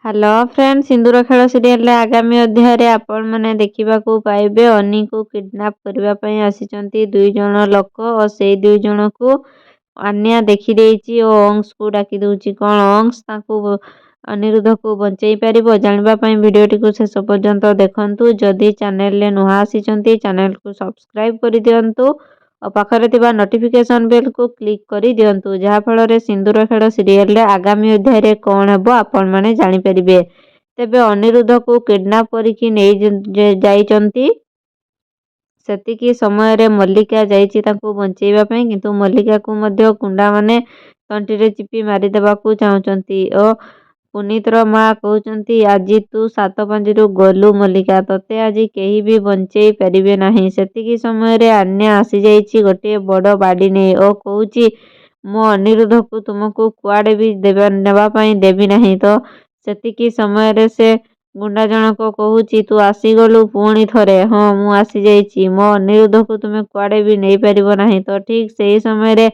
Hello friend सिंदूर खेल serial आगामी अध्याय रे आपण माने देखिबाकू पाइबे अनी को किडनैप करबा पई आसीचंती दुई जण लोक और से दुई जण को अन्या देखि देइची ओ अंश को डाकी दउची कोन अंश ताको अनिरुद्ध को बंचई परिबो जानबा पई वीडियो टी को शेष पर्यंत देखंतु जदि चैनल ले नुहा आसीचंती चैनल को सब्सक्राइब करि दियंतु और पाखरे थिबा नोटिफिकेशन बेल को क्लिक करि दियंतु जहा फल रे सिंदूर खेल सीरियल रे आगामी अध्याय रे कोन हेबो आपण माने जानि परिबे। तेबे अनिरुद्ध को किडनैप करिकि नै जाइचंती सेतिकी समय रे मल्लिका जाइची ताको बंचेइबा पई किंतु मल्लिका को मध्य गुंडा माने तंटी रे चिपी मारि देबाकू चाहुचंती ओ पुनीतर माँ कहउचंती आजी तू 7-5 रु गलु मल्लिका तते आजी केही भी बंचेई परिबे नाही। सेतिकी समय रे अन्या आसी जाइची गोटे बड़ बाडी नै ओ कहउची मो अनिरुद्ध को तुमको कुआडे भी नेबा पई देबी नाही। तो सेतिकी समय रे से गुंडा जनक कहउची तू आसी गलु पुणी थरे हाँ मु आसी जाइची मो अनिरुद्ध को तुमे कुआडे भी नै परिबो नाही। तो ठीक सेही समय रे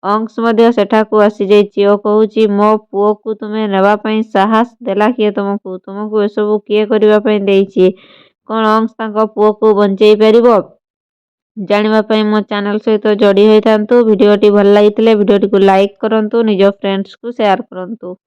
अंश मध्य सेठाकू आसी जाइची ओ कहउची मो पुओ को तुमे नेबा पई साहस देला किए तुमको एसबू किए करिबा पई देइची कोन अंश तांको पुओ को बंचेई परिबो जानिबा पई मो चैनल सहित जोड़ी होइतांतु। वीडियोटी भल लागितले वीडियोटी को लाइक करंतु निज फ्रेंड्स को शेयर करंतु।